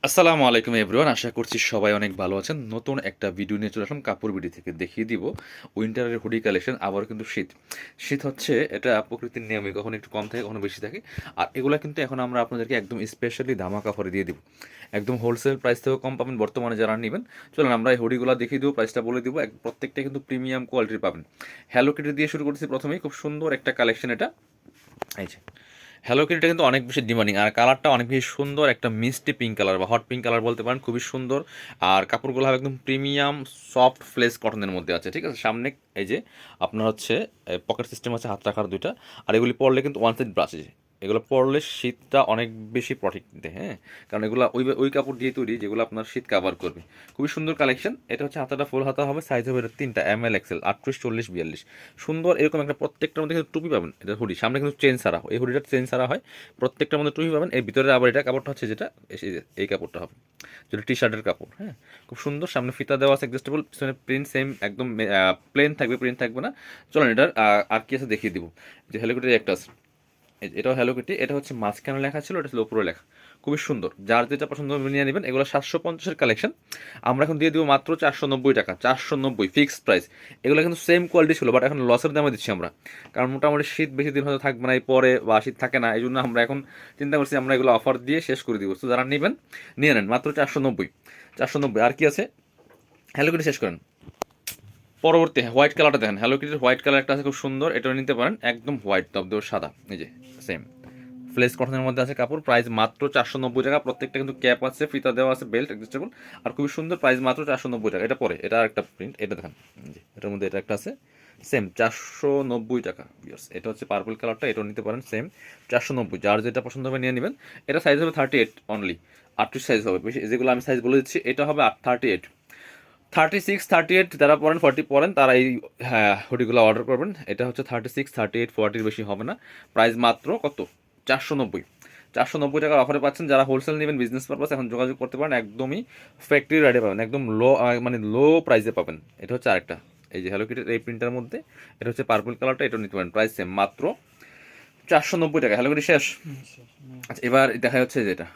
আসসালামু আলাইকুম এভরিওয়ান, আশা করছি সবাই অনেক ভালো আছেন। নতুন একটা ভিডিও নিয়ে চলে আসলাম কাপড় বিডি থেকে। দেখিয়ে দিব উইন্টারের হুডি কালেকশন। আবার কিন্তু শীত শীত হচ্ছে, এটা প্রকৃতির নিয়মে কখনো একটু কম থাকে, কখনো বেশি থাকে। আর এগুলো কিন্তু এখন আমরা আপনাদেরকে একদম স্পেশালি ধামাকা অফারে দিয়ে দিব। একদম হোলসেল প্রাইস থেকেও কম পাবেন বর্তমানে যারা নেবেন। চলুন আমরা এই হুডিগুলো দেখিয়ে দিব, প্রাইসটা বলে দিব। প্রত্যেকটা কিন্তু প্রিমিয়াম কোয়ালিটির পাবেন। হ্যালো কিটি দিয়ে শুরু করতেছি প্রথমেই। খুব সুন্দর একটা কালেকশন এটা। এই যে হ্যালো কিটিটা কিন্তু অনেক বেশি ডিমান্ডিং, আর কালারটা অনেক বেশি সুন্দর। একটা মিষ্টি পিঙ্ক কালার বা হট পিঙ্ক কালার বলতে পারেন, খুবই সুন্দর। আর কাপড়গুলো হবে একদম প্রিমিয়াম সফট ফ্লেস কটনের মধ্যে আছে, ঠিক আছে। সামনে এই যে আপনার হচ্ছে পকেট সিস্টেম আছে, হাত রাখার দুইটা। আর এগুলি পরলে কিন্তু ওয়ান সাইড ব্রাশ, এগুলো পরলে শীতটা অনেক বেশি প্রটেক্ট দেয়, হ্যাঁ। কারণ এগুলো ওই ওই কাপড় দিয়ে তৈরি যেগুলো আপনার শীত কাভার করবে। খুবই সুন্দর কালেকশন। এটা হচ্ছে হাতাটা ফুল হাতা হবে, সাইজ হবে এটা তিনটা, ML XL, 38, 40, 42। সুন্দর এরকম একটা প্রত্যেকটার মধ্যে কিন্তু টুপি পাবেন। এটা হুডি, সামনে কিন্তু চেন ছাড়া হয়, এই হুডিটা চেন ছাড়া হয়। প্রত্যেকটার মধ্যে টুপি পাবেন। এই ভিতরে আবার এটা কাপড়টা হচ্ছে যেটা এই কাপড়টা হবে, যেটা টি শার্টের কাপড়, হ্যাঁ। খুব সুন্দর। সামনে ফিতা দেওয়া আছে অ্যাডজাস্টেবল, পিছনে প্রিন্ট সেম একদম প্লেন থাকবে, প্রিন্ট থাকবে না। চলুন এটার আর কি আছে দেখিয়ে দিব। যে হেলিকপ্টার একটা আছে, এটাও হ্যালো কিটি। এটা হচ্ছে মাঝখানে লেখা ছিল, এটা ছিল উপরে লেখা। খুবই সুন্দর। যার যেটা পছন্দ হবে নিয়ে নেবেন। এগুলো 750-এর কালেকশন, আমরা এখন দিয়ে দিব মাত্র 490 টাকা। 490 ফিক্সড প্রাইস। এগুলো কিন্তু সেম কোয়ালিটি ছিল, বাট এখন লসের দামে দিচ্ছি আমরা। কারণ মোটামুটি শীত বেশি দিন হয়তো থাকবে না এই পরে, বা শীত থাকে না, এই জন্য আমরা এখন চিন্তা করছি আমরা এগুলো অফার দিয়ে শেষ করে দিব। তো যারা নেবেন নিয়ে নেন মাত্র 490। 490। আর কি আছে, হ্যালো কিটি শেষ করেন। পরবর্তী হোয়াইট কালারটা দেখেন, হ্যালো কিটির হোয়াইট কালার একটা আছে, খুব সুন্দর। এটাও নিতে পারেন, একদম হোয়াইট তবদেও সাদা। এই যে সেম ফ্লেস কটনের মধ্যে আছে কাপড়। প্রাইস মাত্র 490 টাকা। প্রত্যেকটা কিন্তু ক্যাপ আছে, ফিতা দেওয়া আছে, বেল্ট অ্যাডজাস্টেবল। আর খুবই সুন্দর, প্রাইস মাত্র 490 টাকা। এটা পরে এটা একটা প্রিন্ট, এটা দেখেন, এটার মধ্যে এটা একটা আছে, সেম 490 টাকা। এটা হচ্ছে পার্পল কালারটা, এটাও নিতে পারেন সেম 490। যার যেটা পছন্দ হবে নিয়ে নেবেন। এটা সাইজ হবে 38 অনলি, 38 সাইজ হবে। বেশি যেগুলো আমি সাইজ বলে দিচ্ছি, এটা হবে 38, 36, 38 যারা পড়েন, 40 পড়েন, তারা এই হ্যাঁ হুডিগুলো অর্ডার করবেন। এটা হচ্ছে 36, 38, 40-এর বেশি হবে না। প্রাইস মাত্র কত, 490। 490 টাকার অফারে পাচ্ছেন। যারা হোলসেল নেবেন বিজনেস পারপাস, এখন যোগাযোগ করতে পারেন। একদমই ফ্যাক্টরি রেটে পাবেন, একদম লো, মানে লো প্রাইসে পাবেন। এটা হচ্ছে আরেকটা, এই যে হ্যালো কিটের এই প্রিন্টার মধ্যে। এটা হচ্ছে পার্পল কালারটা, এটা নিতে পারেন। প্রাইস সেম মাত্র 490 টাকা। হ্যালো কিটি শেষ। আচ্ছা, এবার দেখা যাচ্ছে যেটা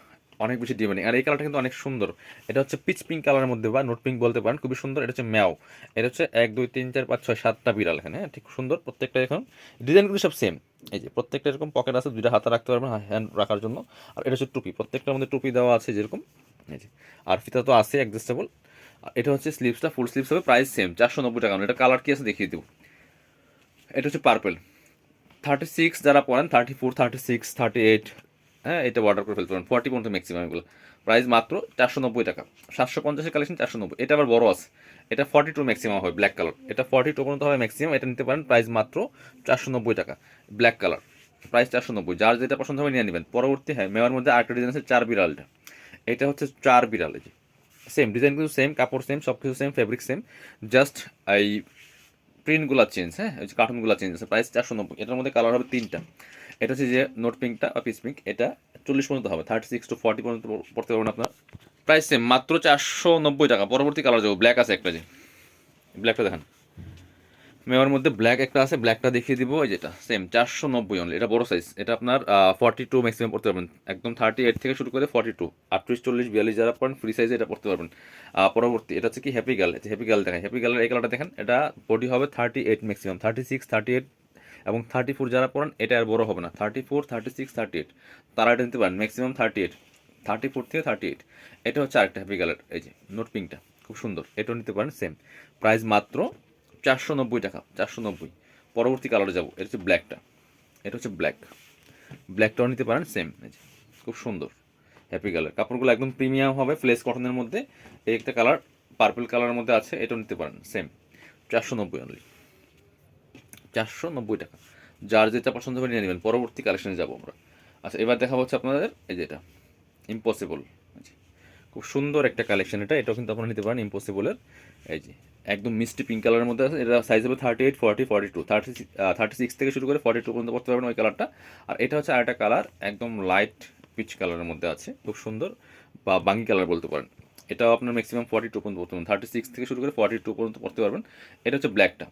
অনেক বেশি ডিমান্ডিং, আর এই কালারটা কিন্তু অনেক সুন্দর। এটা হচ্ছে পিচ পিঙ্ক কালারের মধ্যে, বা নোট পিঙ্ক বলতে পারেন, খুবই সুন্দর। এটা হচ্ছে ম্যাও। এটা হচ্ছে 1, 2, 3, 4, 5, 6, 7টা বিড়াল এখানে, হ্যাঁ, ঠিক সুন্দর। প্রত্যেকটা এখন ডিজাইন কিন্তু সব সেম। এই যে প্রত্যেকটা এরকম পকেট আছে, দুইটা হাতে রাখতে পারবেন হ্যান্ড রাখার জন্য। আর এটা হচ্ছে টুপি, প্রত্যেকটার মধ্যে টুপি দেওয়া আছে যেরকম। এই যে আর ফিতা তো আছে অ্যাডজাস্টেবল। আর এটা হচ্ছে স্লিভসটা, ফুল স্লিভস হবে। প্রাইস সেম 490 টাকা। এটা কালার কি আছে দেখিয়ে দেবো। এটা হচ্ছে পার্পল। 36 যারা পড়েন, 34, 36, 38, হ্যাঁ, এটা অর্ডার করে ফেলতে পারেন। 40 পর্যন্ত ম্যাক্সিমাম এগুলো। প্রাইস মাত্র 490 টাকা। 750-এর কালেকশন 490। এটা আবার বড় আছে, এটা 42 ম্যাক্সিমাম হয়, ব্ল্যাক কালার। এটা 42 পর্যন্ত হয় ম্যাক্সিমাম, এটা নিতে পারেন। প্রাইস মাত্র 490 টাকা। Black colour, price 490। যার যেটা পছন্দ হবে নিয়ে নেবেন। পরবর্তী হ্যাঁ মেওয়ার মধ্যে আরেকটা ডিজাইন আছে, 4 বিড়ালটা। এটা হচ্ছে 4 বিড়াল। এই যে সেম ডিজাইন কিন্তু সেম, কাপড় সেম, সব কিছু সেম, ফেব্রিক সেম। জাস্ট এই প্রিন্টগুলো চেঞ্জ, হ্যাঁ, ওই যে কার্টুনগুলো চেঞ্জ আছে। প্রাইস 490। এটার মধ্যে কালার হবে তিনটা। এটা হচ্ছে যে নোট পিঙ্কটা বা পিস পিঙ্ক, এটা 40 পর্যন্ত হবে, 36 to 40 পর্যন্ত পড়তে পারবেন আপনার। প্রাইস সেম মাত্র 490 টাকা। পরবর্তী কালার যাবো, ব্ল্যাক আছে একটা, যে ব্ল্যাকটা দেখেন। মেওয়ার মধ্যে ব্ল্যাক একটা আছে, ব্ল্যাকটা দেখিয়ে দিব। এই যেটা সেম 490 অনলি। এটা বড় সাইজ, এটা আপনার 42 ম্যাক্সিমাম পড়তে পারবেন। একদম 38 থেকে শুরু করে 42, 38, 40, 42 যারা পড়েন ফ্রি সাইজে এটা পড়তে পারবেন। পরবর্তী এটা হচ্ছে কি হ্যাপি গার্ল। হ্যাপি গার্ল দেখেন, হ্যাপি গার্লের এই কালারটা দেখেন। এটা বডি হবে 38 ম্যাক্সিমাম, 36, 38 এবং 34 যারা পড়েন, এটা আর বড় হবে না। 34, 36, 38 তারা এটা নিতে পারেন। ম্যাক্সিমাম 38, 34 থেকে 38। এটা হচ্ছে আরেকটা হ্যাপি গার্লের, এই যে নোট পিঙ্কটা, খুব সুন্দর। এটাও নিতে পারেন সেম প্রাইস মাত্র 490 টাকা। 490। পরবর্তী কালারে যাবো, এটা হচ্ছে ব্ল্যাকটা। এটা হচ্ছে ব্ল্যাক, ব্ল্যাকটাও নিতে পারেন সেম। খুব সুন্দর হ্যাপি কালার। কাপড়গুলো একদম প্রিমিয়াম হবে, ফ্লেস কটনের মধ্যে। এই একটা কালার পার্পল কালারের মধ্যে আছে, এটাও নিতে পারেন সেম 490 অনলি। 490 টাকা। যার যেটা পছন্দ হবে নিয়ে নেবেন। পরবর্তী কালেকশনে যাবো আমরা। আচ্ছা, এবার দেখা হচ্ছে আপনাদের এই যেটা ইম্পসিবল। খুব সুন্দর একটা কালেকশন এটা। এটাও কিন্তু আপনারা নিতে পারেন ইম্পসিবলের। এই যে একদম মিষ্টি পিঙ্ক কালারের মধ্যে আছে। এটা সাইজ হবে 38, 40, 42, 36 থেকে শুরু করে 42 পর্যন্ত পড়তে পারবেন ওই কালারটা। আর এটা হচ্ছে আরেকটা কালার, একদম লাইট পিচ কালারের মধ্যে আছে, খুব সুন্দর, বা বাঙ্গি কালার বলতে পারেন। এটাও আপনার ম্যাক্সিমাম 42 পর্যন্ত পড়তে পারবেন, 36 থেকে শুরু করে 42 পর্যন্ত পড়তে পারবেন। এটা হচ্ছে ব্ল্যাকটা।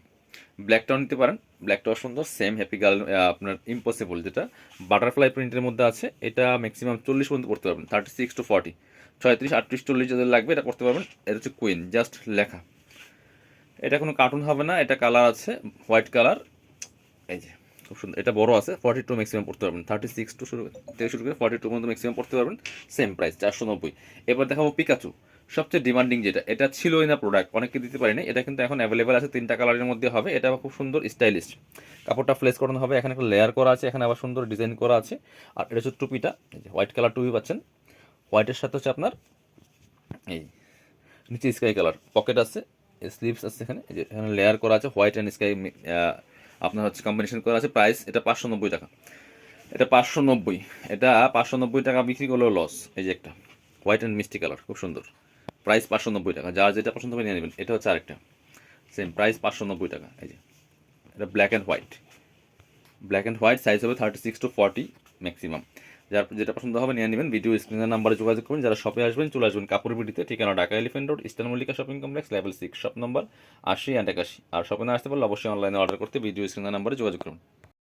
ব্ল্যাকটাও নিতে পারেন, ব্ল্যাকটাও সুন্দর, সেম হ্যাপি গার্ল আপনার ইম্পসিবল যেটা বাটারফ্লাই প্রিন্টের মধ্যে আছে, এটা ম্যাক্সিমাম 40 পর্যন্ত পড়তে পারবেন, 36 to 40, 36, 38, 40 যাদের লাগবে এটা করতে পারবেন। এটা হচ্ছে কুইন, জাস্ট লেখা, এটা কোনো কার্টুন হবে না, এটা কালার আছে হোয়াইট কালার, এই যে খুব সুন্দর, এটা বড় আছে 42 ম্যাক্সিমাম পড়তে পারবেন, 36 থেকে শুরু করে 42 পর্যন্ত ম্যাক্সিমাম পড়তে পারবেন, সেম প্রাইস 490। এবার দেখাবো পিকাচু, সবচেয়ে ডিমান্ডিং যেটা, এটা ছিলই না প্রোডাক্ট, অনেকে দিতে পারিনি, এটা কিন্তু এখন অ্যাভেলেবেল আছে, 3টা কালারের মধ্যে হবে, এটা খুব সুন্দর স্টাইলিশ, কাপড়টা ফ্লেস করানো হবে, এখানে একটা লেয়ার করা আছে, এখানে আবার সুন্দর ডিজাইন করা আছে। আর এটা হচ্ছে টুপিটা, এই যে হোয়াইট কালার টুপি পাচ্ছেন, হোয়াইটের সাথে হচ্ছে আপনার এই নিচে স্কাই কালার, পকেট আছে, স্লিভস আছে, এখানে এই যে এখানে লেয়ার করা আছে, হোয়াইট অ্যান্ড স্কাই আপনার হচ্ছে কম্বিনেশন করা আছে। প্রাইস এটা 590 টাকা, এটা 590, এটা 590 টাকা বিক্রি করলেও লস। এই যে একটা হোয়াইট অ্যান্ড মিষ্টি কালার খুব সুন্দর, প্রাইস 590 টাকা, যার যেটা পছন্দ হবে নিয়ে নেবেন। এটা হচ্ছে আরেকটা সেম প্রাইস 590 টাকা, এই যে এটা black and white, black and white, size হবে 36 to 40 ম্যাক্সিমাম, যার যেটা পছন্দ হবে নিয়ে নেবেন। ভিডিও স্ক্রিনের নাম্বারে যোগাযোগ করুন, যারা শপে আসবেন চলে আসবেন কাপড় বিডিতে, ঠিকানা Dhaka elephant road, eastern Mallika shopping complex, level 6, shop number 80 and 81। আর শপে না আসতে পারলে অবশ্যই অনলাইনে অর্ডার করতে ভিডিও স্ক্রিনের নাম্বারে যোগাযোগ করুন।